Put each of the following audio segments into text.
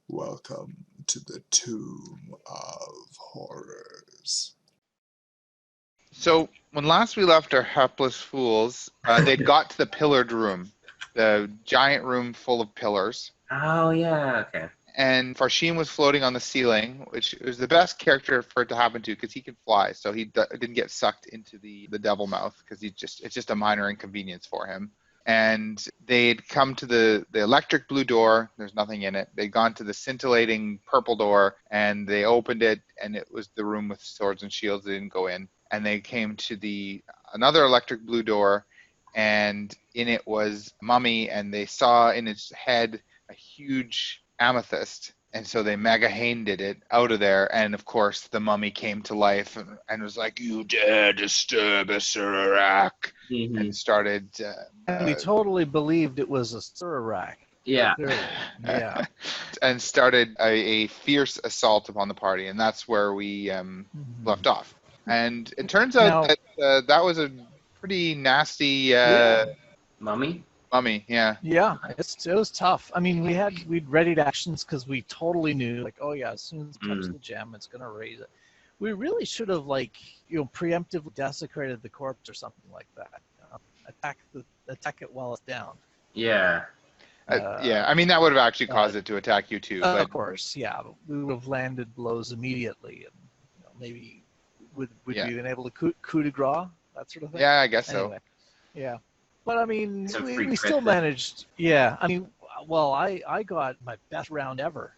Welcome to the Tomb of Horrors. So when last we left our hapless fools, they'd got to the pillared room, the giant room full of pillars. Oh, yeah, okay. And Farshim was floating on the ceiling, which was the best character for it to happen to because he can fly, so he didn't get sucked into the devil mouth because it's just a minor inconvenience for him. And they'd come to the electric blue door. There's nothing in it. They'd gone to the scintillating purple door, and they opened it, and it was the room with swords and shields. They didn't go in. And they came to another electric blue door, and in it was Mummy, and they saw in its head a huge amethyst. And so they mega hained it out of there, and of course the Mummy came to life and was like, "You dare disturb a Surak," and started. And we totally believed it was a Surak. Yeah. Yeah. And started a fierce assault upon the party, and that's where we left off. And it turns out that that was a pretty nasty Mummy? Mummy, yeah. Yeah, it was tough. I mean, we'd readied actions because we totally knew, like, oh yeah, as soon as it touches the gem, it's gonna raise it. We really should have, like, preemptively desecrated the corpse or something like that. Attack it while it's down. Yeah. Yeah, I mean that would have actually caused it to attack you too. But of course, yeah, we would have landed blows immediately, and maybe would we have been able to coup de grace, that sort of thing. Yeah, I guess anyway, so. Yeah. But I mean, we still managed. Yeah, I mean, well, I got my best round ever.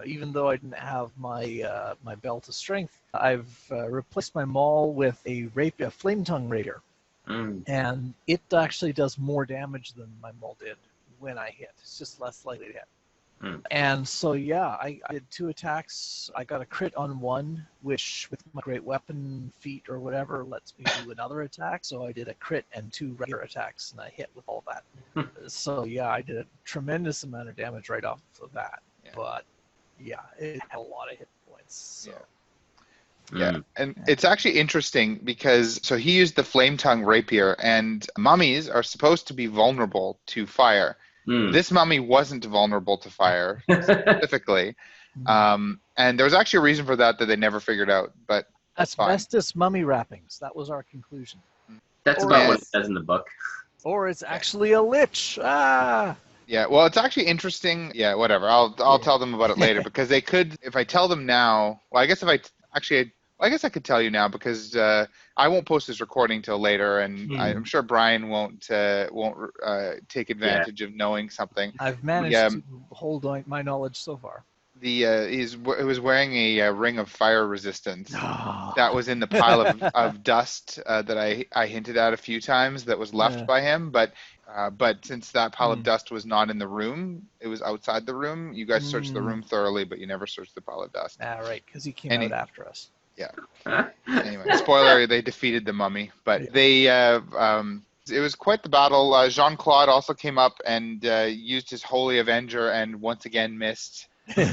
Even though I didn't have my my belt of strength, I've replaced my maul with a flame tongue raider, and it actually does more damage than my maul did when I hit. It's just less likely to hit. And so yeah, I did 2 attacks. I got a crit on one, which with my great weapon feat or whatever lets me do another attack. So I did a crit and 2 regular attacks, and I hit with all that. So yeah, I did a tremendous amount of damage right off of that. Yeah. But yeah, it had a lot of hit points. So. Yeah, and it's actually interesting because so he used the flame tongue rapier, and mummies are supposed to be vulnerable to fire. This mummy wasn't vulnerable to fire specifically, and there was actually a reason for that they never figured out. But asbestos mummy wrappings. That was our conclusion. That's about what it says in the book. Or it's actually a lich. Ah. Yeah, well, it's actually interesting. Yeah, whatever. I'll tell them about it later because they could. If I tell them now, well, I guess I guess I could tell you now because I won't post this recording till later, and I'm sure Brian won't take advantage of knowing something. I've managed to hold my knowledge so far. He was wearing a ring of fire resistance that was in the pile of dust that I hinted at a few times that was left by him, but since that pile of dust was not in the room, it was outside the room. You guys searched the room thoroughly, but you never searched the pile of dust. Right, because he came out after us. Yeah. Anyway, spoiler: they defeated the mummy, but they it was quite the battle. Jean-Claude also came up and used his Holy Avenger and once again missed. So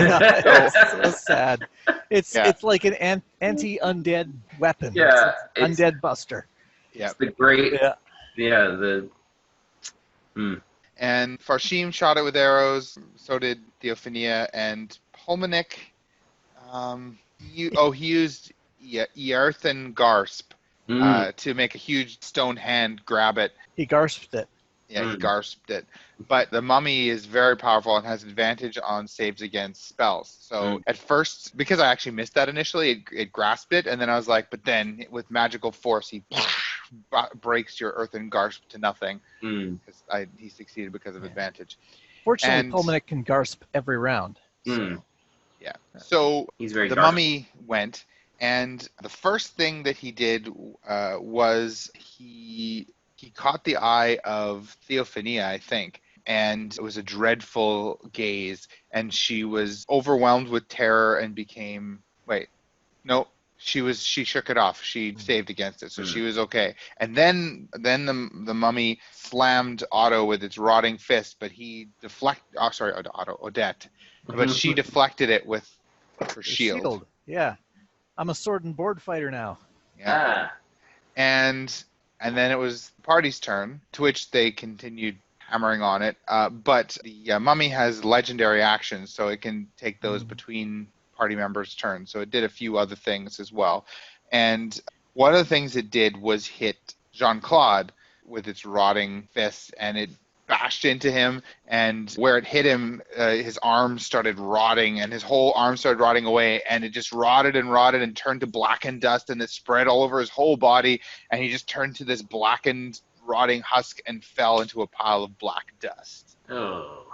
sad. It's like an anti-undead weapon. Yeah, it's undead buster. Yeah, it's the great. And Farshim shot it with arrows. So did Theophania and Pulmonic. He used Earthen Garsp to make a huge stone hand grab it. He gasped it. Yeah, he gasped it. But the mummy is very powerful and has advantage on saves against spells. So at first, because I actually missed that initially, it grasped it, and then I was like, but then with magical force, he breaks your Earthen Garsp to nothing. He succeeded because of advantage. Fortunately, Pulmonic can gasp every round. So. Yeah. So the mummy went, and the first thing that he did was he caught the eye of Theophania, I think, and it was a dreadful gaze, and she was overwhelmed with terror and became she shook it off. She saved against it, so she was okay. And then the mummy slammed Otto with its rotting fist, but he Odette. But she deflected it with her shield. Yeah. I'm a sword and board fighter now. Yeah. And then it was the party's turn, to which they continued hammering on it. But the mummy has legendary actions, so it can take those between party members' turns. So it did a few other things as well. And one of the things it did was hit Jean-Claude with its rotting fist, and it bashed into him, and where it hit him, his arm started rotting, and his whole arm started rotting away, and it just rotted and turned to blackened dust, and it spread all over his whole body, and he just turned to this blackened, rotting husk and fell into a pile of black dust. Oh.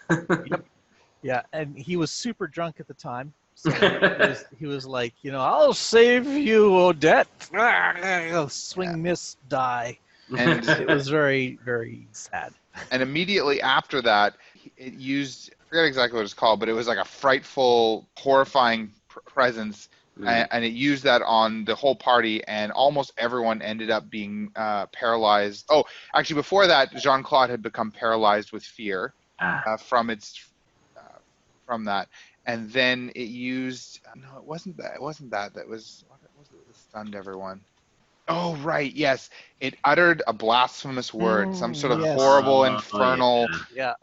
Yep. Yeah, and he was super drunk at the time. So he was like, I'll save you, Odette. Swing, miss, die. And it was very, very sad. And immediately after that, it used, I forget exactly what it's called, but it was like a frightful, horrifying presence. And it used that on the whole party, and almost everyone ended up being paralyzed. Oh, actually, before that, Jean-Claude had become paralyzed with fear from that. And then it used, no, it wasn't that. It wasn't that. That was, what was it that stunned everyone? Oh, right, yes. It uttered a blasphemous word, some sort of horrible, infernal,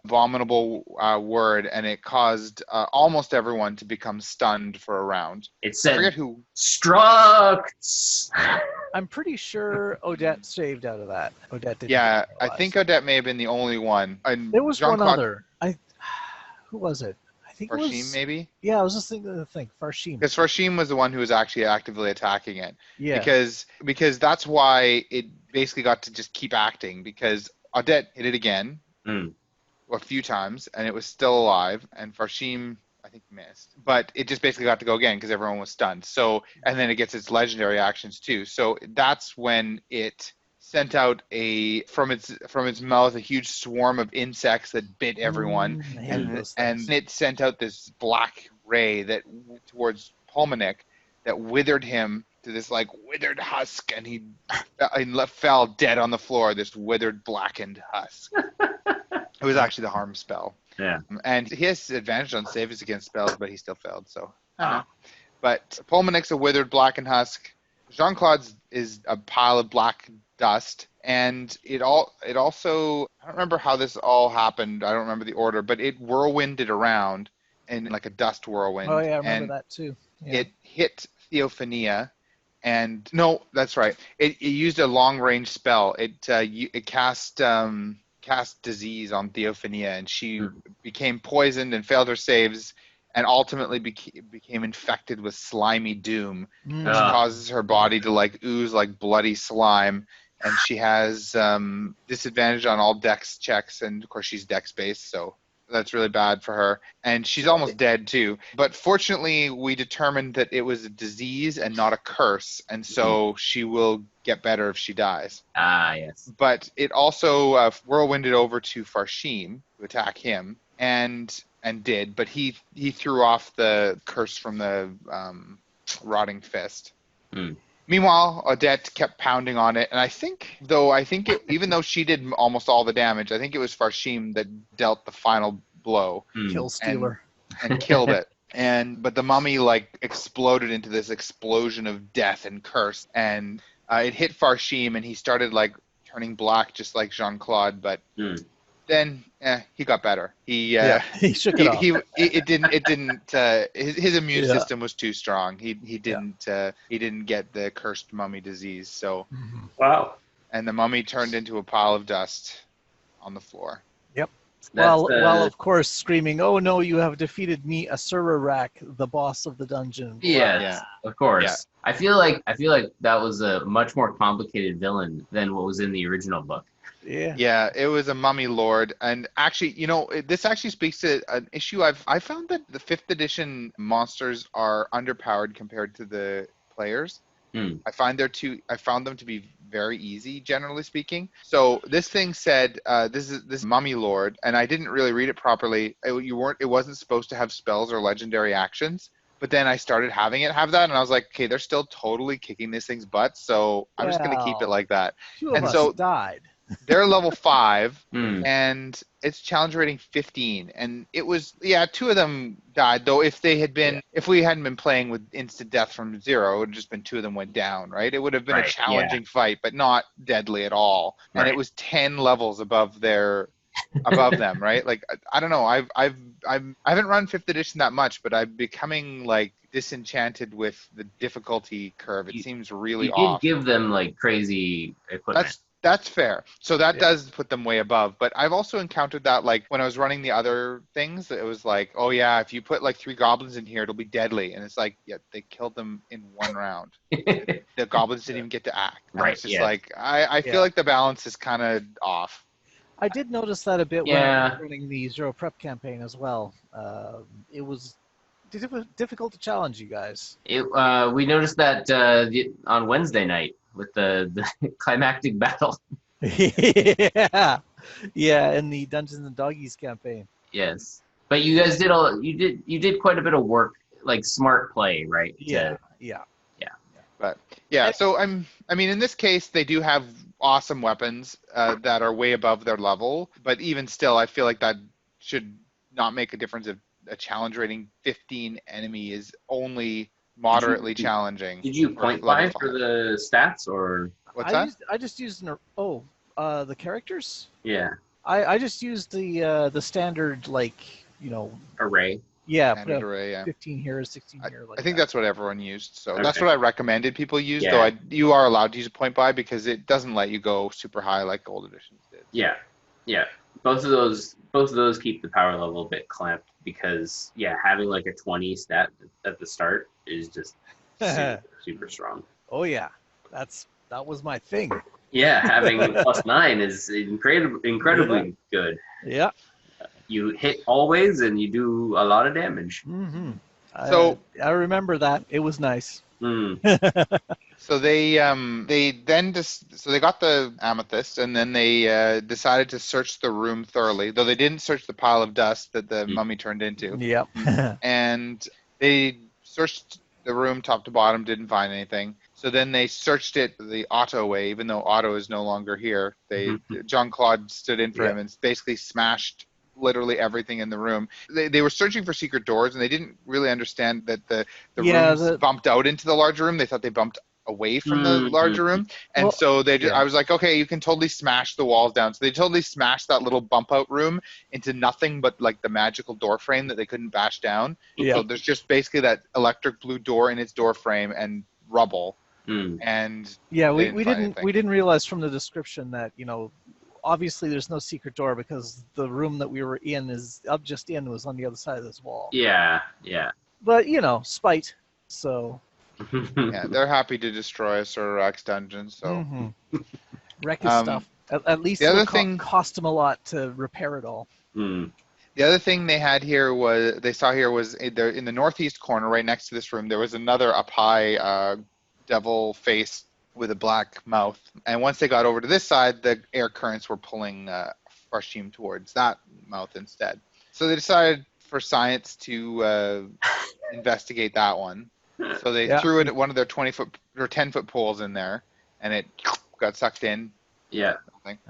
abominable word, and it caused almost everyone to become stunned for a round. It said, I forget who. Structs! I'm pretty sure Odette saved out of that. Odette didn't. Yeah, I think Odette may have been the only one. And there was one other. Who was it? I think Farshim, it was, maybe? Yeah, I was just thinking of the thing. Farshim. Because Farshim was the one who was actually actively attacking it. Yeah. Because that's why it basically got to just keep acting, because Odette hit it again a few times, and it was still alive, and Farshim, I think, missed. But it just basically got to go again because everyone was stunned. So, and then it gets its legendary actions too. So that's when it sent out from its mouth a huge swarm of insects that bit everyone, and it sent out this black ray that towards Pulmonic that withered him to this like withered husk, and he fell dead on the floor. This withered, blackened husk. It was actually the harm spell. Yeah, and he has advantage on saves against spells, but he still failed. So, but Pulmonic's a withered, blackened husk. Jean-Claude's is a pile of black dust, and it also, I don't remember how this all happened, I don't remember the order, but it whirlwinded around in like a dust whirlwind. Oh yeah, I remember that too. Yeah. It hit Theophania, and no, that's right, it used a long range spell. It cast disease on Theophania, and she became poisoned and failed her saves, and ultimately became infected with slimy doom, which causes her body to like ooze like bloody slime, and she has disadvantage on all dex checks, and of course she's dex based, so that's really bad for her, and she's almost dead too. But fortunately, we determined that it was a disease and not a curse, and so she will get better if she dies. Yes. But it also whirlwinded over to Farshim to attack him, and did, but he threw off the curse from the rotting fist. Meanwhile, Odette kept pounding on it, and I think even though she did almost all the damage, I think it was Farshim that dealt the final blow. Kill stealer. And killed it. But the mummy like exploded into this explosion of death and curse, and it hit Farshim, and he started like turning black just like Jean-Claude, but then he got better. He shook it off. It didn't. His immune system was too strong. He didn't get the cursed mummy disease. So wow. And the mummy turned into a pile of dust on the floor. Yep. While of course screaming, "Oh no, you have defeated me, Asurarak, the boss of the dungeon." Yes, of course. Yeah. I feel like that was a much more complicated villain than what was in the original book. Yeah, it was a mummy lord, and actually, this actually speaks to an issue I found that the 5th edition monsters are underpowered compared to the players. I found them to be very easy, generally speaking. So this thing said, this mummy lord, and I didn't really read it properly. It wasn't supposed to have spells or legendary actions. But then I started having it have that, and I was like, okay, they're still totally kicking this thing's butt, so I'm just going to keep it like that. Two of us died. they're level 5, Hmm. and it's challenge rating 15. And it was, yeah, 2 of them died. Though if we hadn't been playing with instant death from 0, it would have just been 2 of them went down, right? It would have been a Right, challenging fight, but not deadly at all. And it Right. was 10 levels above them, right? Like I don't know. I haven't run 5th edition that much, but I'm becoming like disenchanted with the difficulty curve. It seems really You did off. give them like crazy equipment. That's fair. So that Yeah. does put them way above. But I've also encountered that, like when I was running the other things, it was like, oh yeah, if you put like 3 goblins in here, it'll be deadly. And it's like, yeah, they killed them in 1 round. The goblins didn't even get to act. And Right, it's just yeah. like I feel Yeah. like the balance is kind of off. I did notice that a bit when I Yeah. was running the Zero Prep campaign as well. It was difficult to challenge you guys. We noticed that on Wednesday night with the climactic battle. Yeah, yeah, in the Dungeons and Doggies campaign. Yes, but you guys you did quite a bit of work, like smart play, right? Yeah. But yeah, so I mean, in this case, they do have awesome weapons that are way above their level. But even still, I feel like that should not make a difference if a challenge rating 15 enemy is only moderately challenging. Did you for point level buy for 5. the stats or? What's that? I just used the characters. Yeah, I just used the standard, like, array. yeah, put Standard a array, yeah. 15 here, 16 here. Like I think that. that's what everyone used. So Okay. that's what I recommended people use. Yeah. Though you are allowed to use a point buy because it doesn't let you go super high like gold editions did. Yeah, yeah. Both of those keep the power level a bit clamped because having like a 20 stat at the start is just super strong. Oh yeah, that was my thing. Yeah, having +9 is incredibly good. Yeah. You hit always, and you do a lot of damage. Mm-hmm. So- I remember that. It was nice. Mm. So they got the amethyst, and then they decided to search the room thoroughly. Though they didn't search the pile of dust that the mummy turned into. Yep. And they searched the room top to bottom, didn't find anything. So then they searched it the Otto way, even though Otto is no longer here. John Claude stood in for him and basically smashed literally everything in the room. They were searching for secret doors, and they didn't really understand that the rooms bumped out into the larger room. They thought they bumped away from the larger room, and so I was like, okay, you can totally smash the walls down. So they totally smashed that little bump out room into nothing but like the magical door frame that they couldn't bash down. So there's just basically that electric blue door in its door frame and rubble. And we didn't realize from the description that obviously there's no secret door because the room that we were in was on the other side of this wall. Yeah. But spite. So yeah, they're happy to destroy a Sir Rex dungeon. So wreck his stuff. At least the other thing cost them a lot to repair it all. The other thing they saw here was in the northeast corner, right next to this room, there was another up high devil face with a black mouth. And once they got over to this side, the air currents were pulling Farshim towards that mouth instead. So they decided for science to investigate that one. So they threw it at one of their 20-foot or 10-foot poles in there, and it got sucked in. Yeah.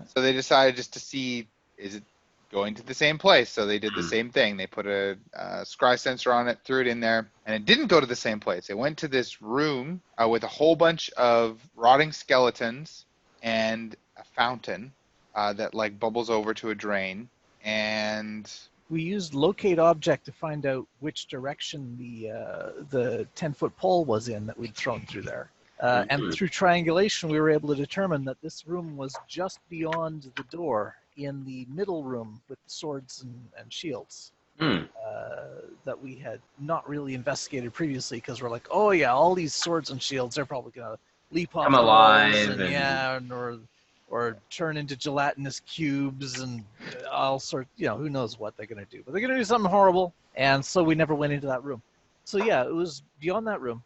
So they decided just to see, is it going to the same place? So they did the same thing. They put a scry sensor on it, threw it in there, and it didn't go to the same place. It went to this room with a whole bunch of rotting skeletons and a fountain that like bubbles over to a drain. And we used locate object to find out which direction the 10-foot pole was in that we'd thrown through there. And through triangulation, we were able to determine that this room was just beyond the door in the middle room with the swords and shields that we had not really investigated previously because we're like, oh yeah, all these swords and shields, they're probably going to leap off Come the alive walls or turn into gelatinous cubes and all sorts, who knows what they're going to do. But they're going to do something horrible, and so we never went into that room. So yeah, it was beyond that room,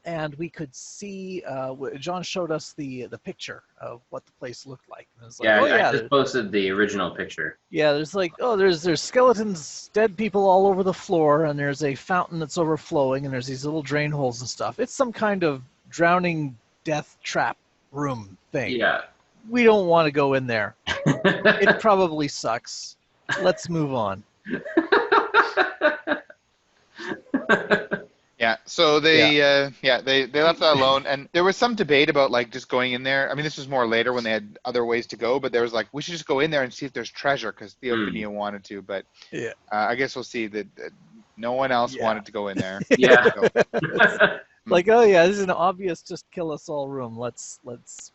and we could see, John showed us the picture of what the place looked like. And it was like, I just posted the original picture. Yeah, there's like, there's skeletons, dead people all over the floor, and there's a fountain that's overflowing, and there's these little drain holes and stuff. It's some kind of drowning death trap room thing. Yeah. we don't want to go in there. It probably sucks. Let's move on. Yeah, so they left that alone, and there was some debate about like just going in there. I mean, this was more later when they had other ways to go, but there was like we should just go in there and see if there's treasure because Theophania wanted to, but Yeah. I guess we'll see that no one else wanted to go in there. Yeah. So, Like, oh yeah, this is an obvious just kill us all room. Let's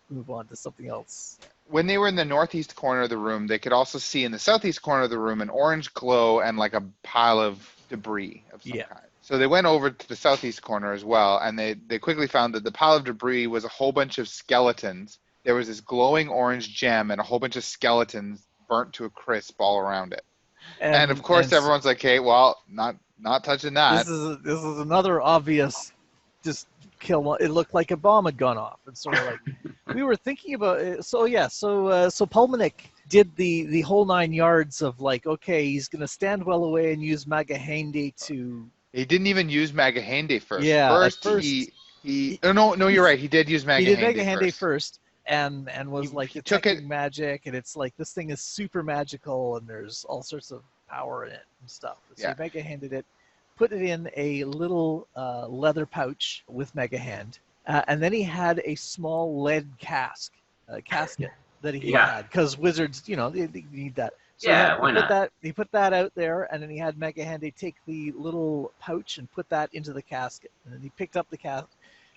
move on to something else. when they were in the northeast corner of the room, they could also see in the southeast corner of the room an orange glow and like a pile of debris of some kind. So they went over to the southeast corner as well, and they quickly found that the pile of debris was a whole bunch of skeletons. There was this glowing orange gem and a whole bunch of skeletons burnt to a crisp all around it. And of course, everyone's like, "Hey, well, not touching that." This is another obvious, just kill. It looked like a bomb had gone off. It's sort of like we were thinking about it. So yeah, so Pulmonic did the whole 9 yards of like, okay, he's gonna stand well away and use Magahende to. He didn't even use Magahende first. Yeah, first he no, you're right. He did use Magahende. He did Magahende first. And was like detecting magic, and it's like this thing is super magical, and there's all sorts of power in it and stuff. So he Mega-handed it, put it in a little leather pouch with Mega-hand, and then he had a small lead casket that he had, because wizards, they need that. So why not? He put that out there, and then he had Mega-hand take the little pouch and put that into the casket, and then he picked up the casket.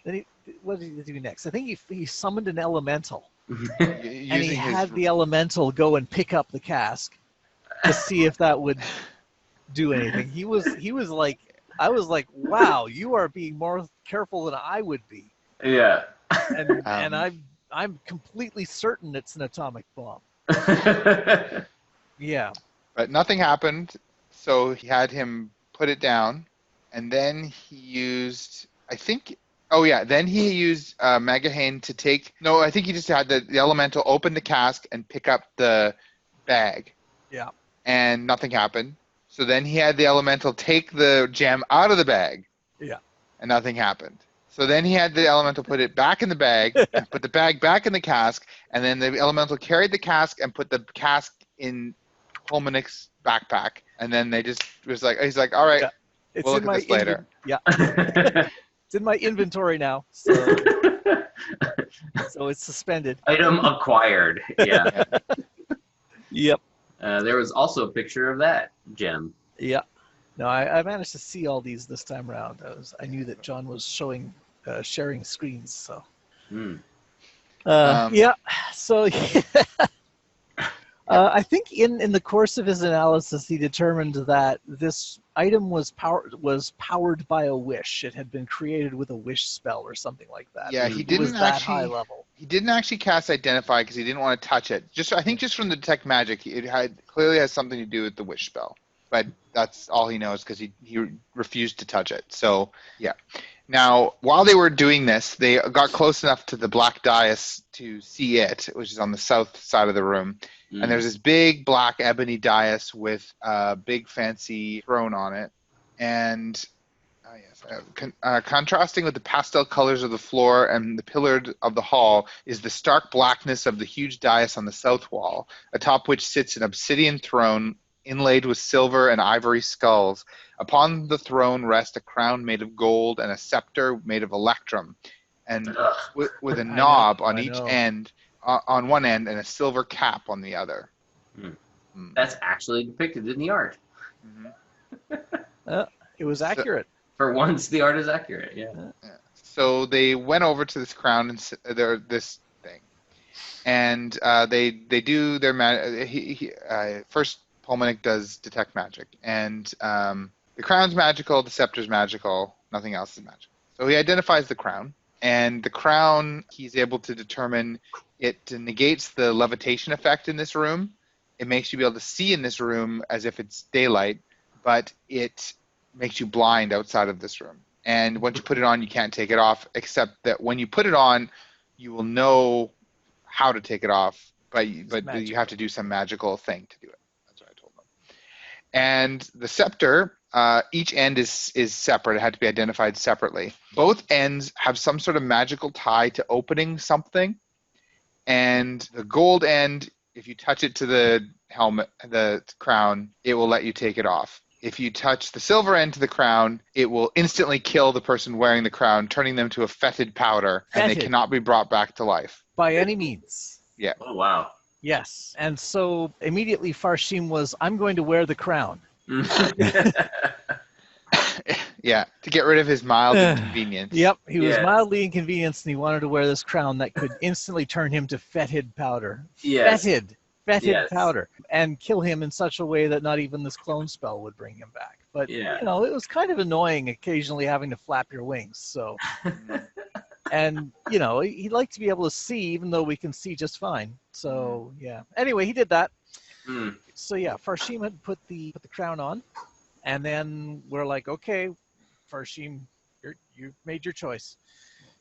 Then what did he do next? I think he summoned an elemental, and he had the elemental go and pick up the cask to see if that would do anything. He was like, I was like, wow, you are being more careful than I would be. Yeah. And I'm completely certain it's an atomic bomb. Yeah. But nothing happened, so he had him put it down, and then he used, I think. Oh yeah, then he used Magahane to take. No, I think he just had the elemental open the cask and pick up the bag. Yeah. And nothing happened. So then he had the elemental take the gem out of the bag. Yeah. And nothing happened. So then he had the elemental put it back in the bag and put the bag back in the cask, and then the elemental carried the cask and put the cask in Pulmonic's backpack, and then they just was like, he's like, all right, we'll look at this later. Yeah. It's in my inventory now, so it's suspended. Item acquired. Yeah. Yep. There was also a picture of that gem. Yeah. No, I managed to see all these this time around. I knew that John was sharing screens, so. Yeah. So. I think in the course of his analysis, he determined that this item was powered by a wish. It had been created with a wish spell or something like that. Yeah, he didn't that high level. He didn't actually cast Identify because he didn't want to touch it. I think just from the detect magic, it clearly has something to do with the wish spell. But that's all he knows because he refused to touch it. So yeah. Now, while they were doing this, they got close enough to the black dais to see it, which is on the south side of the room. And there's this big black ebony dais with a big fancy throne on it. And contrasting with the pastel colors of the floor and the pillars of the hall is the stark blackness of the huge dais on the south wall, atop which sits an obsidian throne inlaid with silver and ivory skulls. Upon the throne rests a crown made of gold and a scepter made of electrum, and with a knob on each end. On one end and a silver cap on the other. That's actually depicted in the art. It was accurate. For once, the art is accurate. Yeah. So they went over to this crown and this thing, and they do their first. Pulmonic does detect magic, and the crown's magical, the scepter's magical, nothing else is magical. So he identifies the crown. And the crown, he's able to determine it negates the levitation effect in this room. It makes you be able to see in this room as if it's daylight, but it makes you blind outside of this room. And once you put it on, you can't take it off, except that when you put it on, you will know how to take it off, but you have to do some magical thing to do it. That's what I told them. And the scepter, each end is separate. It had to be identified separately. Both ends have some sort of magical tie to opening something, and the gold end, if you touch it to the helmet, the crown, it will let you take it off. If you touch the silver end to the crown, it will instantly kill the person wearing the crown, turning them to a fetid powder, and they Fetid. cannot be brought back to life. By any means. Yeah. Oh, wow. Yes. And so immediately Farshim was, I'm going to wear the crown. Yeah, to get rid of his mild inconvenience. Yep, he was Yeah. mildly inconvenienced, and he wanted to wear this crown that could instantly turn him to fetid powder. Yes. Fetid Yes. powder, and kill him in such a way that not even this clone spell would bring him back. But Yeah. you know, it was kind of annoying occasionally having to flap your wings. So, and you know, he'd like to be able to see, even though we can see just fine. So yeah. Anyway, he did that. Mm. So yeah, Farshim had put the crown on, and then we're like, okay, Farshim, you've made your choice.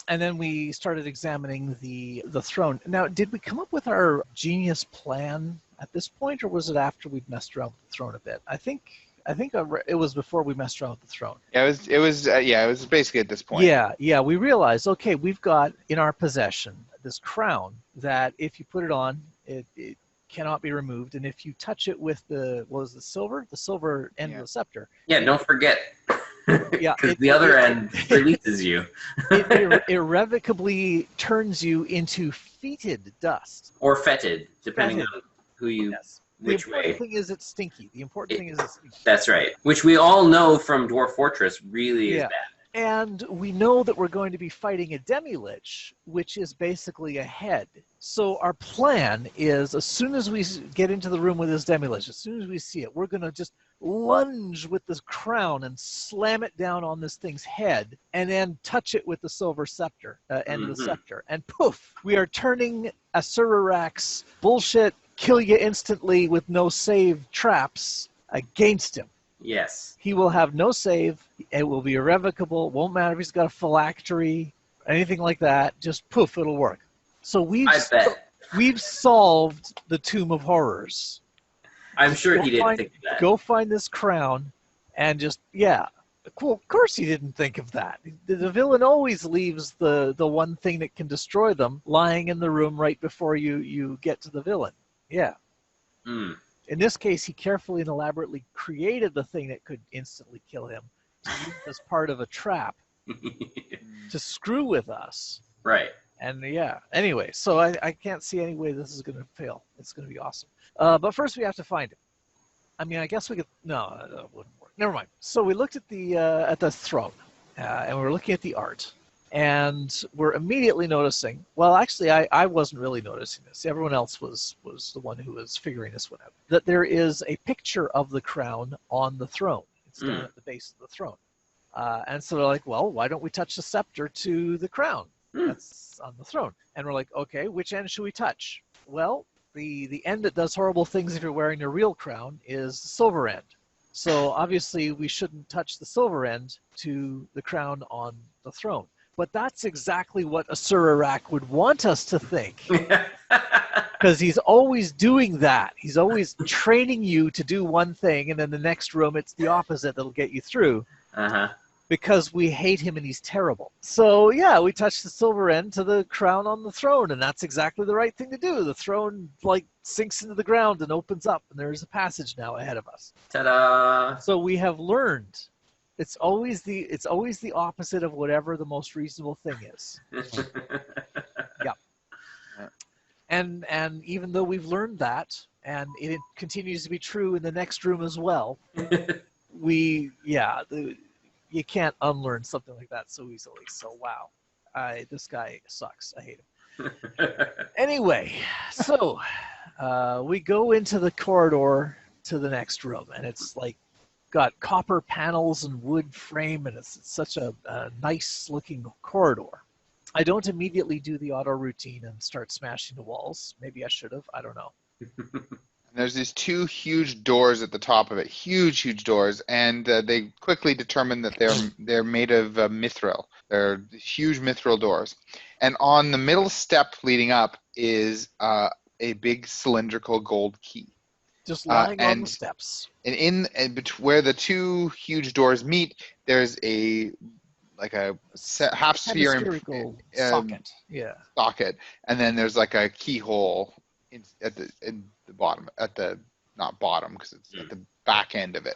And then we started examining the throne. Now, did we come up with our genius plan at this point, or was it after we'd messed around with the throne a bit? I think it was before we messed around with the throne. Yeah, it was basically at this point. Yeah. We realized, okay, we've got in our possession this crown that if you put it on, it cannot be removed, and if you touch it with the silver end of the scepter. Yeah, don't forget. Yeah, Because the other end releases you. It irrevocably turns you into fetid dust. Or fetid, depending Fetid. on who you, Yes. which The important way. thing is it's stinky. The important thing is it's stinky. That's right. Which we all know from Dwarf Fortress really is Yeah. bad. And we know that we're going to be fighting a demi-lich, which is basically a head. So our plan is, as soon as we get into the room with this demi-lich, as soon as we see it, we're going to just lunge with this crown and slam it down on this thing's head, and then touch it with the silver scepter, end of the scepter. And poof, we are turning Asurak's bullshit, kill you instantly with no save traps against him. Yes. He will have no save. It will be irrevocable. It won't matter if he's got a phylactery, anything like that. Just poof, it'll work. So we've solved the Tomb of Horrors. I'm sure he didn't think of that. Go find this crown, and just Cool. Of course he didn't think of that. The villain always leaves the one thing that can destroy them lying in the room right before you get to the villain. Yeah. Mm. In this case, he carefully and elaborately created the thing that could instantly kill him to use as part of a trap to screw with us. Right. And yeah, anyway, so I can't see any way this is going to fail. It's going to be awesome. But first we have to find it. I mean, I guess we could, no, that wouldn't work. Never mind. So we looked at the throne, and we're looking at the art. And we're immediately noticing, well, actually, I wasn't really noticing this. Everyone else was the one who was figuring this one out. That there is a picture of the crown on the throne. It's down at the base of the throne. And so they're like, well, why don't we touch the scepter to the crown that's on the throne? And we're like, okay, which end should we touch? Well, the end that does horrible things if you're wearing a real crown is the silver end. So obviously we shouldn't touch the silver end to the crown on the throne. But that's exactly what Asurak would want us to think. Because he's always doing that. He's always training you to do one thing, and then the next room it's the opposite that'll get you through. Uh-huh. Because we hate him and he's terrible. So yeah, we touch the silver end to the crown on the throne, and that's exactly the right thing to do. The throne sinks into the ground and opens up, and there's a passage now ahead of us. Ta-da! So we have learned it's always the opposite of whatever the most reasonable thing is. Yeah. And even though we've learned that, and it continues to be true in the next room as well, you can't unlearn something like that so easily. So wow, this guy sucks. I hate him. Anyway, so we go into the corridor to the next room, and it's got copper panels and wood frame, and it's such a nice looking corridor. I don't immediately do the auto routine and start smashing the walls. Maybe I should have. I don't know. There's these two huge doors at the top of it, huge doors, and they quickly determine that they're made of mithril. They're huge mithril doors, and on the middle step leading up is a big cylindrical gold key. Just lying on the steps. And where the two huge doors meet, there's a half sphere hemispherical socket. Yeah. socket, and then there's like a keyhole in the bottom, not bottom because it's at the back end of it.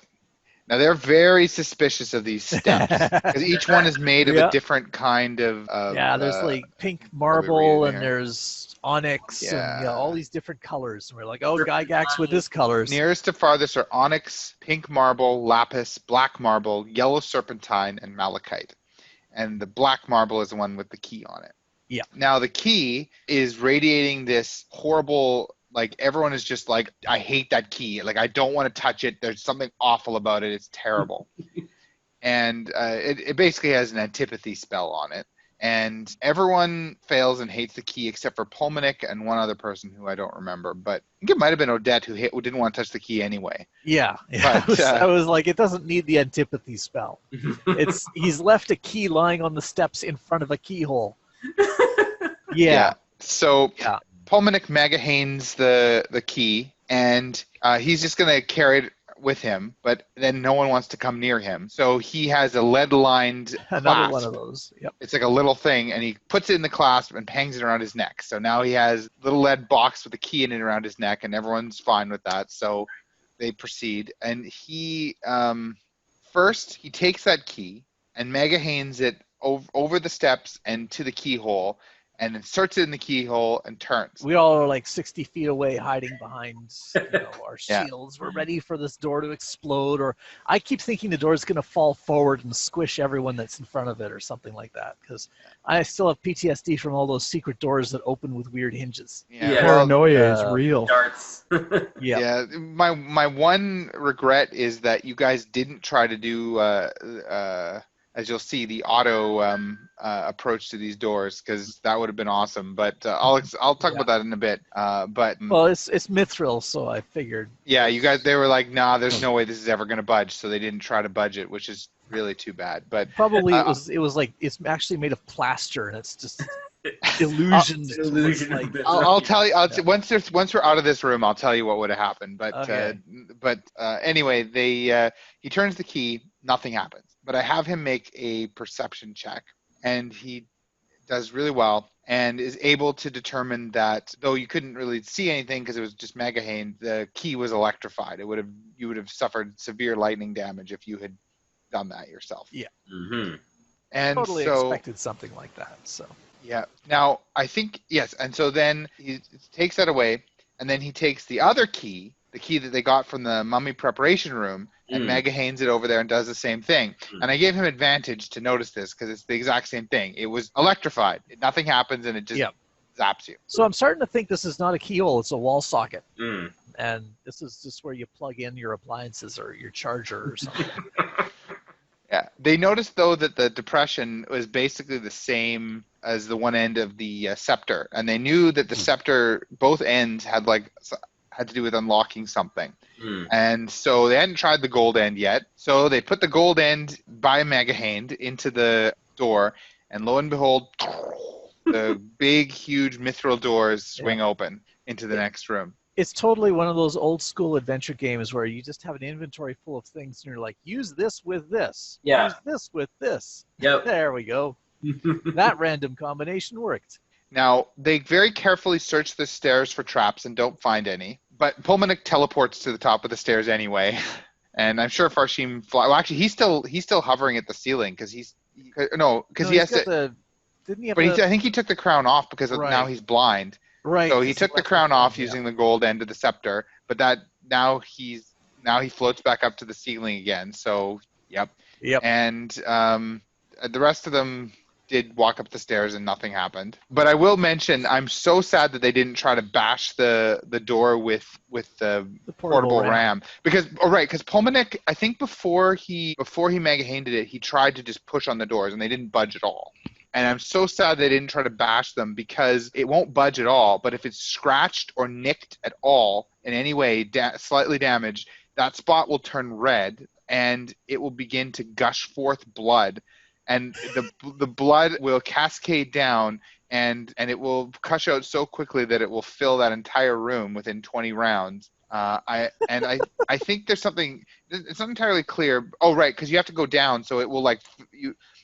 Now they're very suspicious of these steps because each one is made of a different kind of. Yeah, there's like pink marble and there's onyx and all these different colors. And we're like, oh, Gygax with his colors. Nearest to farthest are onyx, pink marble, lapis, black marble, yellow serpentine, and malachite. And the black marble is the one with the key on it. Yeah. Now the key is radiating this horrible. Like everyone is just like, I hate that key. Like I don't want to touch it. There's something awful about it. It's terrible. And it basically has an antipathy spell on it. And everyone fails and hates the key except for Pulmonic and one other person who I don't remember. But I think it might have been Odette who didn't want to touch the key anyway. Yeah. But, I was like, it doesn't need the antipathy spell. He's left a key lying on the steps in front of a keyhole. Yeah. So. Yeah. Pulmonic mega-hanes the key, and he's just going to carry it with him, but then no one wants to come near him. So he has a lead-lined clasp. Another one of those. Yep. It's like a little thing, and he puts it in the clasp and hangs it around his neck. So now he has a little lead box with a key in it around his neck, and everyone's fine with that. So they proceed. And he first, he takes that key and mega-hanes it over the steps and to the keyhole, and inserts it in the keyhole and turns. We all are like 60 feet away hiding behind our shields. We're ready for this door to explode. Or I keep thinking the door is going to fall forward and squish everyone that's in front of it or something like that. Because I still have PTSD from all those secret doors that open with weird hinges. Yeah. Paranoia is real. Darts. Yeah. My one regret is that you guys didn't try to do... as you'll see, the auto approach to these doors, because that would have been awesome. But I'll talk about that in a bit. Well, it's Mithril, so I figured. Yeah, you guys, they were like, nah, there's no way this is ever going to budge, so they didn't try to budge it, which is really too bad. But probably it was like it's actually made of plaster, and it's just illusions. I'll tell you. Once we're out of this room, I'll tell you what would have happened. But anyway, he turns the key, nothing happens. But I have him make a perception check, and he does really well and is able to determine that though you couldn't really see anything because it was just Megahane, the key was electrified. You would have suffered severe lightning damage if you had done that yourself. Yeah. Mm-hmm. And totally expected something like that. So. Yeah. Now I think yes, and so then he takes that away, and then he takes the other key, the key that they got from the mummy preparation room, and Mega-hanes it over there and does the same thing. And I gave him advantage to notice this because it's the exact same thing. It was electrified. Nothing happens, and it just zaps you. So I'm starting to think this is not a keyhole. It's a wall socket. And this is just where you plug in your appliances or your charger or something. Yeah. They noticed, though, that the depression was basically the same as the one end of the scepter. And they knew that the scepter, both ends, had to do with unlocking something. And so they hadn't tried the gold end yet. So they put the gold end by Megahane into the door, and lo and behold, the big, huge mithril doors swing open into the next room. It's totally one of those old school adventure games where you just have an inventory full of things, and you're like, use this with this. Yeah. Use this with this. Yep. There we go. That random combination worked. Now, they very carefully search the stairs for traps and don't find any. But Pulmonic teleports to the top of the stairs anyway, and I'm sure Farshim Well, actually, he's still hovering at the ceiling because he has to. Didn't he have? But I think he took the crown off because now he's blind. Right. So he took the crown off using the gold end of the scepter, but now he floats back up to the ceiling again. So yep. And the rest of them did walk up the stairs and nothing happened. But I will mention, I'm so sad that they didn't try to bash the door with the portable ram. Because Pulmonic, I think before he Mega-haned it, he tried to just push on the doors and they didn't budge at all. And I'm so sad they didn't try to bash them because it won't budge at all. But if it's scratched or nicked at all in any way, slightly damaged, that spot will turn red and it will begin to gush forth blood. And the blood will cascade down, and it will gush out so quickly that it will fill that entire room within 20 rounds. I think there's something. It's not entirely clear. Oh, right, because you have to go down, so it will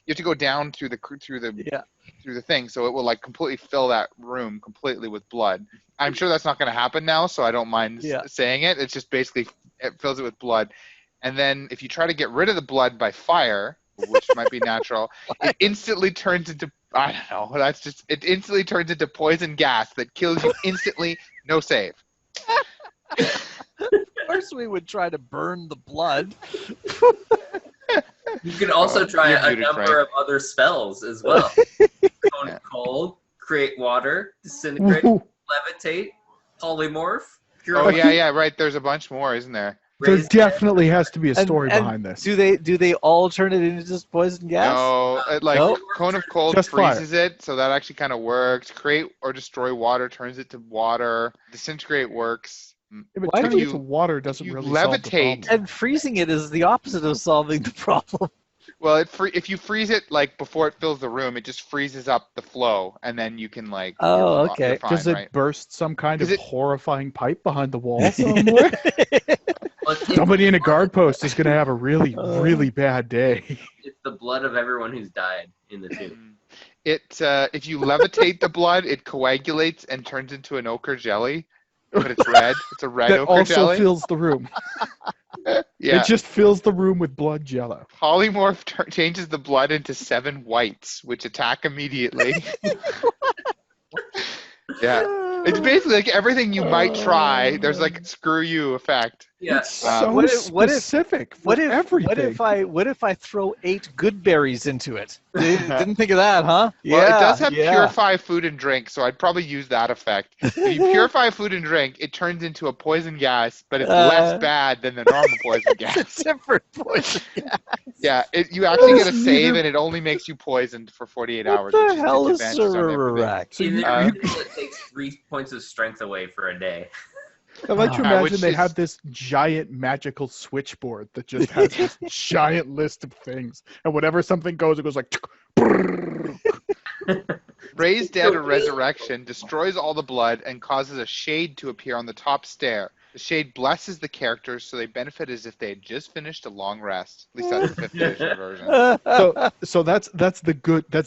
you have to go down through the thing, so it will like completely fill that room completely with blood. I'm sure that's not going to happen now, so I don't mind saying it. It's just basically it fills it with blood, and then if you try to get rid of the blood by fire, which might be natural, it instantly turns into I don't know. It instantly turns into poison gas that kills you instantly. No save. Of course, we would try to burn the blood. You can also try a number of other spells as well. Cone of cold, create water, disintegrate, levitate, polymorph. Oh yeah, right. There's a bunch more, isn't there? There definitely has to be a story behind this. Do they all turn it into just poison gas? No, Cone of Cold just freezes it, so that actually kind of works. Create or destroy water turns it to water. Disintegrate works. Yeah, but turning it to water doesn't really solve the problem. And freezing it is the opposite of solving the problem. Well, if you freeze it like before it fills the room, it just freezes up the flow, and then you can like. Oh, okay. Fine, Does it burst some kind of horrifying pipe behind the wall somewhere? Somebody in a guard post is going to have a really, really bad day. It's the blood of everyone who's died in the tomb. If you levitate the blood, it coagulates and turns into an ochre jelly. But it's red. It's a red ochre jelly. That also fills the room. Yeah. It just fills the room with blood jello. Polymorph changes the blood into 7 whites, which attack immediately. Yeah. It's basically like everything you might try. There's like screw you effect. Yeah. It's so specific for everything. What if I throw 8 good berries into it? Didn't think of that, huh? Well, it does have purify food and drink, so I'd probably use that effect. If you purify food and drink, it turns into a poison gas, but it's less bad than the normal poison gas. It's a different poison gas. Yeah, you actually get a save, and it only makes you poisoned for 48 hours. What the hell is Surarac? So it takes 3 points of strength away for a day. I like to imagine they have this giant magical switchboard that just has this giant list of things, and whenever something goes, it goes like. Raised Dead or Resurrection destroys all the blood and causes a shade to appear on the top stair. The shade blesses the characters so they benefit as if they had just finished a long rest. At least that's the 5th edition version. So that's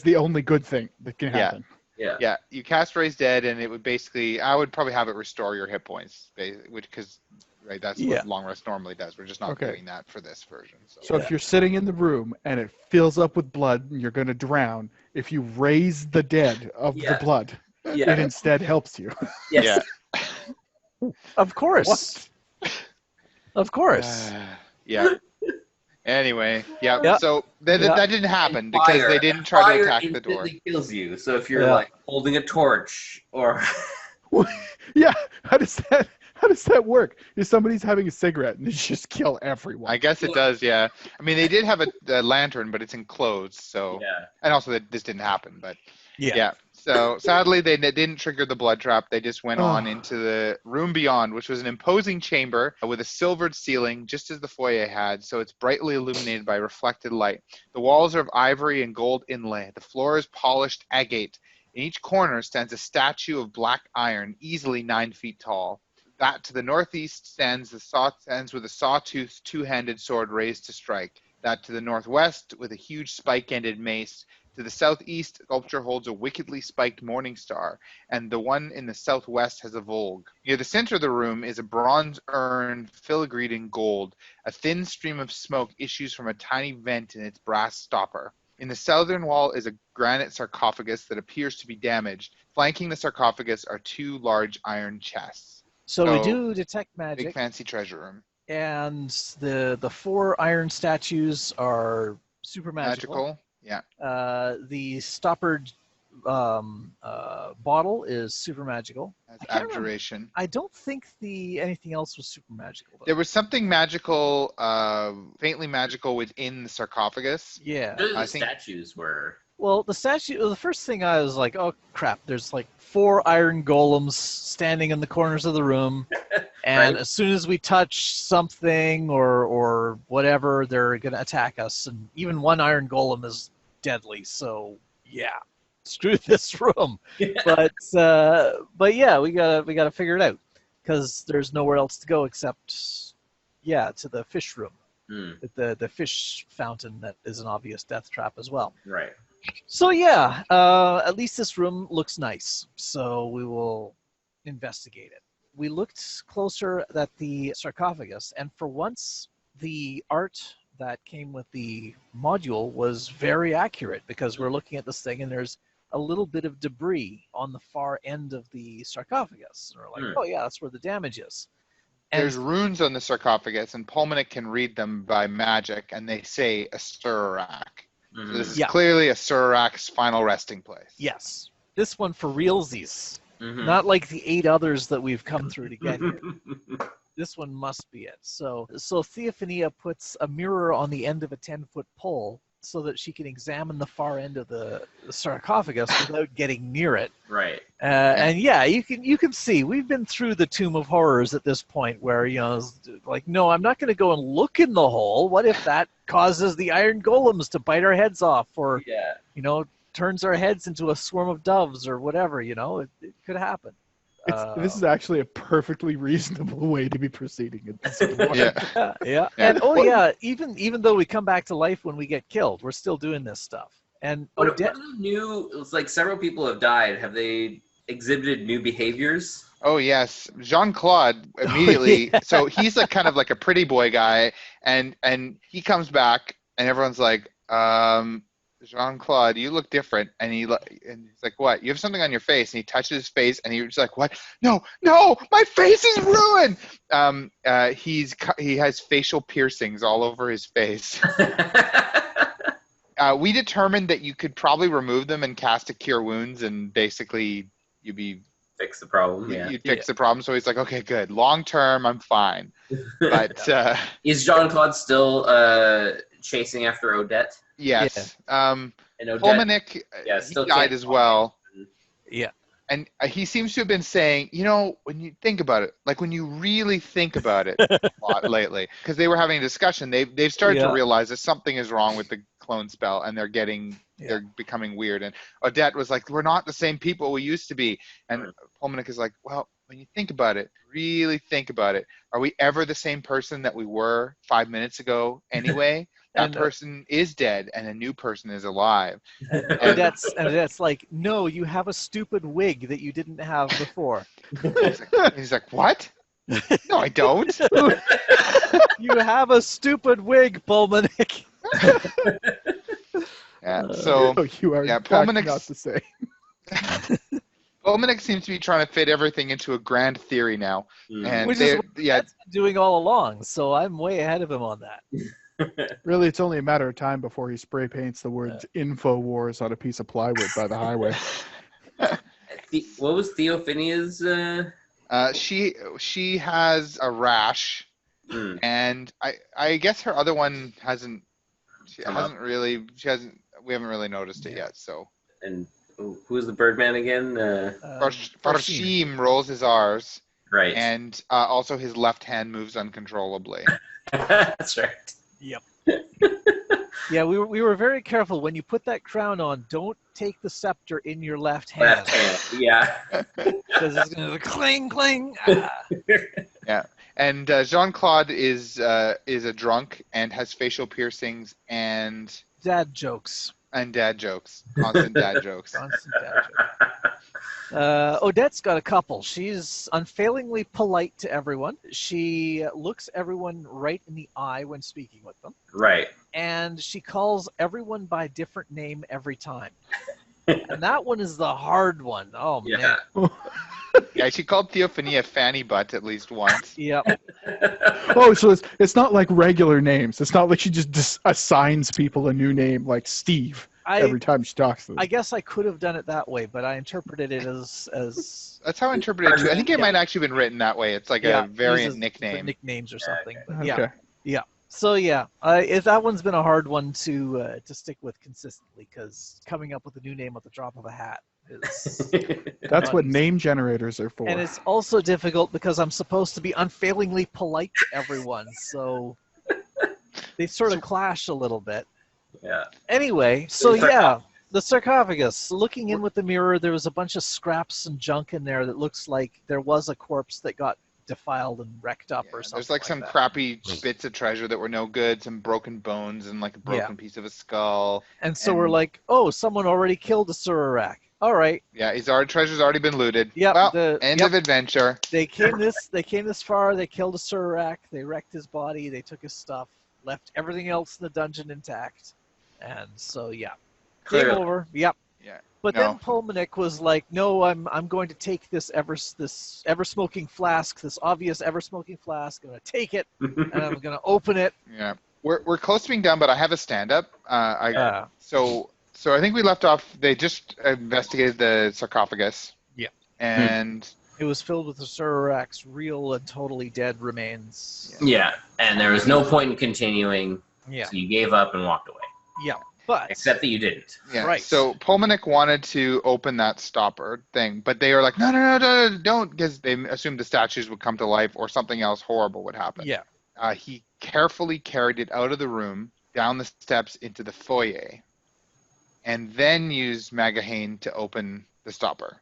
the only good thing that can happen. Yeah, you cast Raise Dead, and it would basically, I would probably have it restore your hit points, because that's what Long Rest normally does. We're just not doing that for this version. So if you're sitting in the room and it fills up with blood and you're going to drown, if you raise the dead of the blood, it instead helps you. Yes. Yeah. Of course. What? Of course. Yeah. Anyway, so that didn't happen because they didn't try to attack the door. Fire instantly kills you. So if you're like holding a torch or how does that work? If somebody's having a cigarette and they just kill everyone. I guess it does, yeah. I mean, they did have a lantern, but it's enclosed, so and also this didn't happen, but yeah. So sadly, they didn't trigger the blood trap. They just went on into the room beyond, which was an imposing chamber with a silvered ceiling, just as the foyer had. So it's brightly illuminated by reflected light. The walls are of ivory and gold inlay. The floor is polished agate. In each corner stands a statue of black iron, easily 9 feet tall. That to the northeast stands with a sawtoothed 2-handed sword raised to strike. That to the northwest with a huge spike-ended mace. To the southeast, sculpture holds a wickedly spiked morning star, and the one in the southwest has a Volg. Near the center of the room is a bronze urn filigreed in gold. A thin stream of smoke issues from a tiny vent in its brass stopper. In the southern wall is a granite sarcophagus that appears to be damaged. Flanking the sarcophagus are 2 large iron chests. So we do detect magic. Big fancy treasure room. And the 4 iron statues are super magical. Yeah. The stoppered bottle is super magical. That's abjuration. I don't think anything else was super magical, though. There was something magical, faintly magical within the sarcophagus. Yeah. The statues were. Well, the first thing I was like, oh crap, there's like 4 iron golems standing in the corners of the room. And as soon as we touch something or whatever, they're going to attack us. And even 1 iron golem is deadly. So yeah, screw this room. But yeah, we gotta figure it out because there's nowhere else to go except to the fish room. The fish fountain that is an obvious death trap as well. Right. So yeah, at least this room looks nice. So we will investigate it. We looked closer at the sarcophagus, and for once, the art that came with the module was very accurate, because we're looking at this thing and there's a little bit of debris on the far end of the sarcophagus. And we're like, oh yeah, that's where the damage is. And there's runes on the sarcophagus, and Polmanic can read them by magic, and they say a Surak. So this is clearly a Surak's final resting place. Yes. This one for realsies. Not like the 8 others that we've come through to get here. This one must be it. So Theophania puts a mirror on the end of a 10-foot pole so that she can examine the far end of the sarcophagus without getting near it. Right. And yeah, you can see we've been through the Tomb of Horrors at this point, where like, no, I'm not going to go and look in the hole. What if that causes the iron golems to bite our heads off, or turns our heads into a swarm of doves, or whatever? It could happen. This is actually a perfectly reasonable way to be proceeding at this point. Yeah. And even though we come back to life when we get killed, we're still doing this stuff. And what new? It's like several people have died. Have they exhibited new behaviors? Oh yes, Jean-Claude immediately. So he's like kind of like a pretty boy guy, and he comes back, and everyone's like, Jean-Claude, you look different. And he's like, what? You have something on your face. And he touches his face, and he's like, what? No, my face is ruined. He has facial piercings all over his face. We determined that you could probably remove them and cast a Cure Wounds, and basically fix the problem. You'd fix the problem. So he's like, okay, good. Long term, I'm fine. But is Jean-Claude still chasing after Odette? Yes. And Odette, Polmanic, he died as well. Yeah. And he seems to have been saying, when you think about it, like when you really think about it a lot lately, because they were having a discussion, they've started to realize that something is wrong with the clone spell, and they're becoming weird. And Odette was like, we're not the same people we used to be. And Polmanic is like, well, when you think about it, really think about it, are we ever the same person that we were 5 minutes ago anyway? That person is dead, and a new person is alive. And that's like, no, you have a stupid wig that you didn't have before. He's like, what? No, I don't. You have a stupid wig, Polmanic. So you are Polmanic's not to say. Polmanic seems to be trying to fit everything into a grand theory now, and which is what that's been doing all along. So I'm way ahead of him on that. Really, it's only a matter of time before he spray paints the words InfoWars on a piece of plywood by the highway. What was Theophania's? She has a rash, and I guess her other one hasn't. We haven't really noticed it yet. So. And who's the Birdman again? Farshim rolls his R's. Right. And also his left hand moves uncontrollably. That's right. Yep. Yeah, we were very careful. When you put that crown on, don't take the scepter in your left hand. Yeah. Because it's going to cling, cling. Yeah. And Jean-Claude is a drunk and has facial piercings and... Dad jokes. And dad jokes. Constant dad jokes. Constant dad jokes. Odette's got a couple. She's unfailingly polite to everyone. She looks everyone right in the eye when speaking with them. Right. And she calls everyone by a different name every time. And that one is the hard one. Oh, man. Yeah, she called Theophania Fanny Butt at least once. Yep. Oh, so it's not like regular names. It's not like she just assigns people a new name like Steve every time she talks to them. I guess I could have done it that way, but I interpreted it as That's how I interpreted it too. I think it might actually have been written that way. It's like a variant nickname. Nicknames or something. But okay. Yeah. So that one's been a hard one to stick with consistently, because coming up with a new name at the drop of a hat is that's what name generators are for. And it's also difficult because I'm supposed to be unfailingly polite to everyone, so they sort of clash a little bit. Yeah. Anyway, so the sarcophagus. Looking in with the mirror, there was a bunch of scraps and junk in there that looks like there was a corpse that got defiled and wrecked up or something. There's like some that. crappy bits of treasure that were no good, some broken bones and like a broken piece of a skull. And so we're like, oh, someone already killed a Surak. All right. Yeah, treasure's already been looted. Yep. Well, end of adventure. They came this far. They killed a Surak. They wrecked his body. They took his stuff, left everything else in the dungeon intact, and so game over. Yep. Yeah. But then Pulmonic was like, no, I'm going to take this ever smoking flask, this obvious ever smoking flask. I'm going to take it and I'm going to open it. Yeah. We're close to being done, but I have a stand up. So I think we left off. They just investigated the sarcophagus. Yeah. And it was filled with the Surak's real and totally dead remains. Yeah. And there was no point in continuing. Yeah. So you gave up and walked away. Yeah. But except that you didn't. Yeah. Right. So Pulmonic wanted to open that stopper thing, but they were like, no, don't, because they assumed the statues would come to life or something else horrible would happen. Yeah. He carefully carried it out of the room, down the steps into the foyer, and then used Magahane to open the stopper.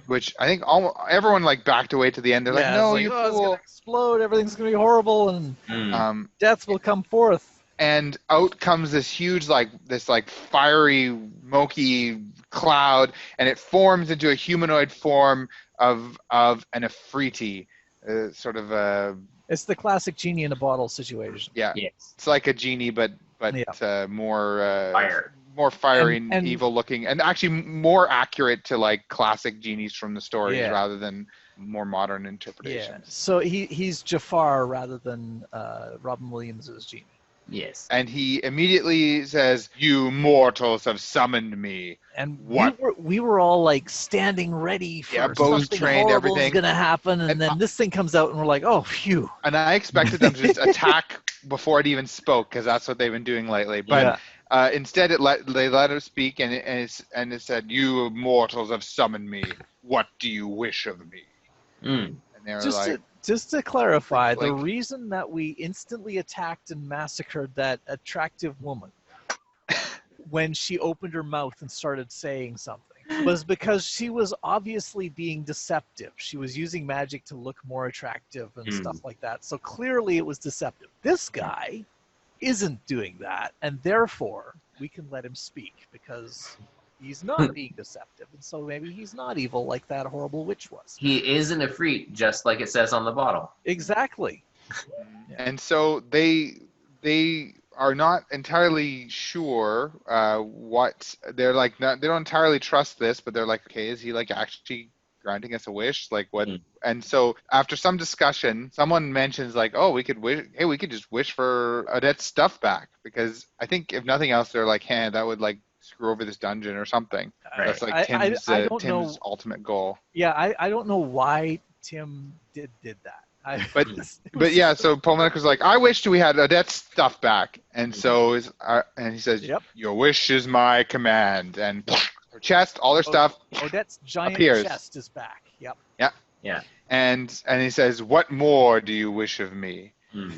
Which I think everyone like backed away to the end. They're like, no, you fool. It's gonna explode. Everything's gonna be horrible, and death will come forth. And out comes this huge, fiery, smoky cloud, and it forms into a humanoid form of an Afriti, sort of a. It's the classic genie in a bottle situation. Yeah, yes. It's like a genie, but more fire, more fiery and evil looking, and actually more accurate to like classic genies from the stories rather than more modern interpretations. Yeah. So he's Jafar rather than Robin Williams' genie. Yes. And he immediately says, "You mortals have summoned me." And what? we were all like standing ready for bows something trained, horrible everything. is gonna happen, and then this thing comes out, and we're like, "Oh, phew!" And I expected them to just attack before it even spoke, because that's what they've been doing lately. But instead, they let her speak, and it said, "You mortals have summoned me. What do you wish of me?" And they were Just to clarify, the reason that we instantly attacked and massacred that attractive woman when she opened her mouth and started saying something was because she was obviously being deceptive. She was using magic to look more attractive and stuff like that. So clearly it was deceptive. This guy isn't doing that, and therefore we can let him speak because he's not being deceptive, and so maybe he's not evil like that horrible witch was. He is an Ifrit, just like it says on the bottle. Exactly. And so they are not entirely sure what they're like. They don't entirely trust this, but they're like, okay, is he like actually granting us a wish? Like what? And so after some discussion, someone mentions like, oh, we could just wish for Odette's stuff back, because I think if nothing else, they're like, hey, that would like screw over this dungeon or something. Right. That's like Tim's ultimate goal. Yeah, I don't know why Tim did that. But yeah, so Pulmonic was like, I wish we had Odette's stuff back. And so and he says, your wish is my command. And her chest, all her stuff Odette's giant appears. chest is back. Yep. Yeah. And he says, what more do you wish of me?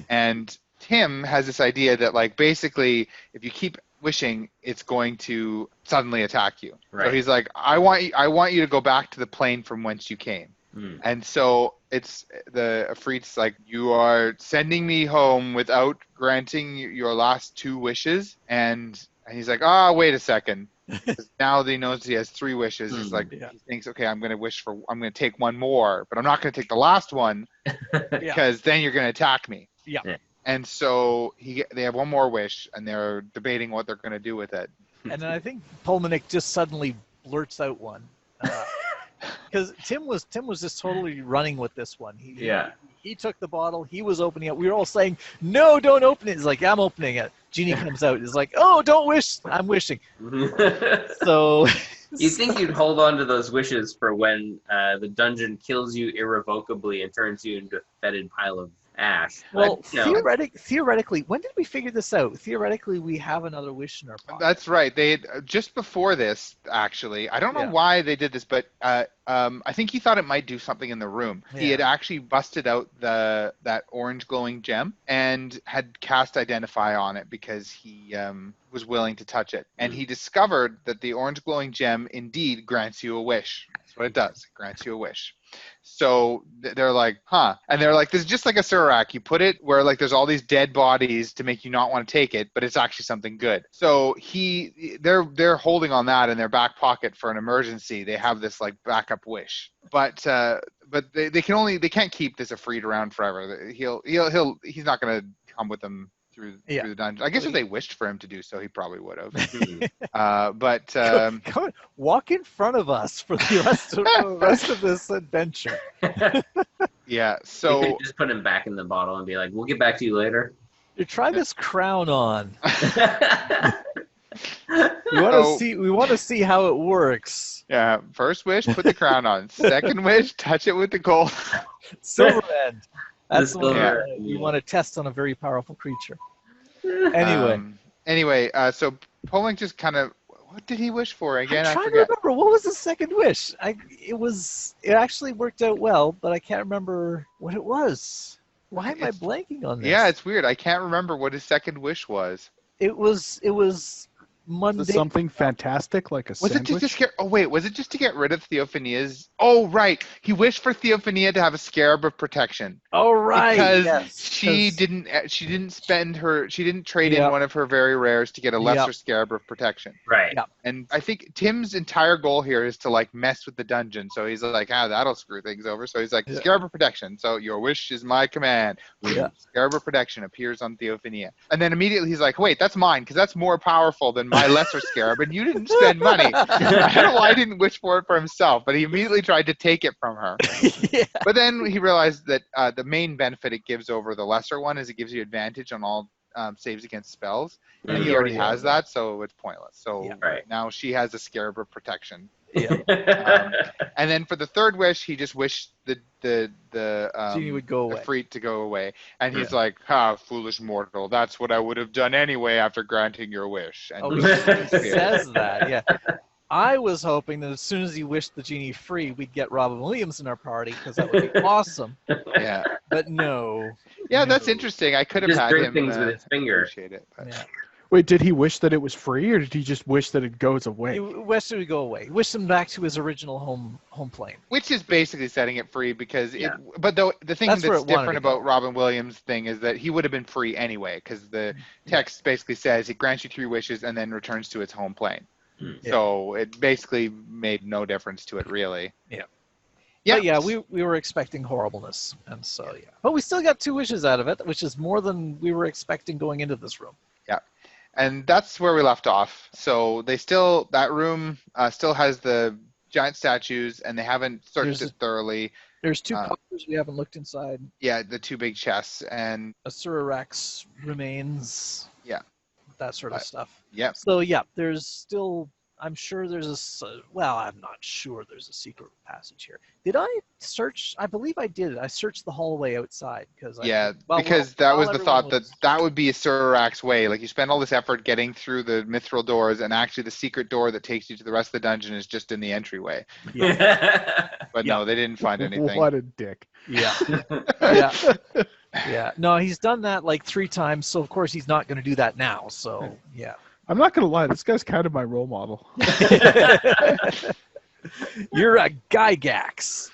And Tim has this idea that like basically if you keep wishing, it's going to suddenly attack you. Right. So he's like, I want you to go back to the plane from whence you came. And so it's the Ifrit's like, you are sending me home without granting your last two wishes. And he's like, wait a second. Now that he knows he has three wishes, he's like, he thinks, okay, I'm going to take one more, but I'm not going to take the last one because then you're going to attack me. Yeah. And so they have one more wish, and they're debating what they're going to do with it. And then I think Pulmonic just suddenly blurts out one, because Tim was just totally running with this one. He took the bottle. He was opening it. We were all saying, "No, don't open it." He's like, "I'm opening it." Genie comes out. He's like, "Oh, don't wish. I'm wishing." So you think you'd hold on to those wishes for when the dungeon kills you irrevocably and turns you into a fetid pile of ash. Well, theoretically, when did we figure this out? Theoretically, we have another wish in our pocket. That's right. They just before this, actually. I don't know why they did this, but I think he thought it might do something in the room. Yeah. He had actually busted out that orange glowing gem and had cast Identify on it because he was willing to touch it. And he discovered that the orange glowing gem indeed grants you a wish. That's what it does. It grants you a wish. So they're like, huh. And they're like, this is just like a Surak. You put it where like there's all these dead bodies to make you not want to take it, but it's actually something good. So they're holding on that in their back pocket for an emergency. They have this like backup wish. But they can't keep this Ifrit around forever. He's not gonna come with them through the dungeon. I guess if they wished for him to do so, he probably would have. Come on, walk in front of us for the rest of this adventure. Yeah. You So could just put him back in the bottle and be like, "We'll get back to you later." You try this crown on. We want to see how it works. yeah, first wish, put the crown on. Second wish, touch it with the gold. Silver end. That's The the one silver, you yeah. want to test on a very powerful creature. Anyway, So Polink just kind of, what did he wish for again? I'm I trying to forget. remember what was the second wish. It actually worked out well, but I can't remember what it was. Why am I blanking on this? Yeah, it's weird. I can't remember what his second wish was. It was mundane. Is this something fantastic like a Was sandwich? it just to get? Oh wait, was it just to get rid of Theophania's? Oh right, he wished for Theophania to have a scarab of protection. Oh right, Because yes, she 'cause- didn't trade in Yep. one of her very rares to get a lesser Yep. scarab of protection. Right. Yeah. And I think Tim's entire goal here is to like mess with the dungeon. So he's like, that'll screw things over. So he's like, Yeah. scarab of protection. So your wish is my command. Yeah. Scarab of protection appears on Theophania. And then immediately he's like, wait, that's mine because that's more powerful than my lesser scarab. And you didn't spend money. I don't know why he didn't wish for it for himself, but he immediately tried to take it from her. yeah. But then he realized that the main benefit it gives over the lesser one is it gives you advantage on all saves against spells. And he already has that, so it's pointless. So Yeah. Right. now she has a scarab of protection. Yeah. And then for the third wish, he just wished the Genie would go away. Ifrit to go away. And he's like, foolish mortal, that's what I would have done anyway after granting your wish. And Oh, he he disappeared. says that. Yeah. I was hoping that as soon as he wished the genie free, we'd get Robin Williams in our party because that would be awesome. Yeah. But no. Yeah, that's No. interesting. I could have Just had drink him things with his finger. appreciate it. But. Yeah. Wait, did he wish that it was free, or did he just wish that it goes away? He wished it would go away. He wished him back to his original home plane. Which is basically setting it free because Yeah. but the thing That's that's, where it wanted different to go. about Robin Williams' thing is that he would have been free anyway because the text basically says it grants you 3 wishes and then returns to its home plane. Hmm. So it basically made no difference to it really. Yeah. Yeah. But yeah, we were expecting horribleness, and so yeah. But we still got 2 wishes out of it, which is more than we were expecting going into this room. And that's where we left off. So that room still has the giant statues and they haven't searched There's it thoroughly. There's 2 coffers we haven't looked inside. Yeah, the 2 big chests and A Surarax remains. Yeah. That sort of stuff. yep. So yeah, there's still. I'm sure there's I'm not sure there's a secret passage here. Did I search? I believe I did. I searched the hallway outside because Because that was the thought that would be a Surak's way. Like you spend all this effort getting through the mithril doors, and actually the secret door that takes you to the rest of the dungeon is just in the entryway. But no, they didn't find anything. What a dick. Yeah. Yeah. Yeah. No, he's done that like 3 times, so of course he's not going to do that now. So yeah. I'm not going to lie, this guy's kind of my role model. You're a Gygax.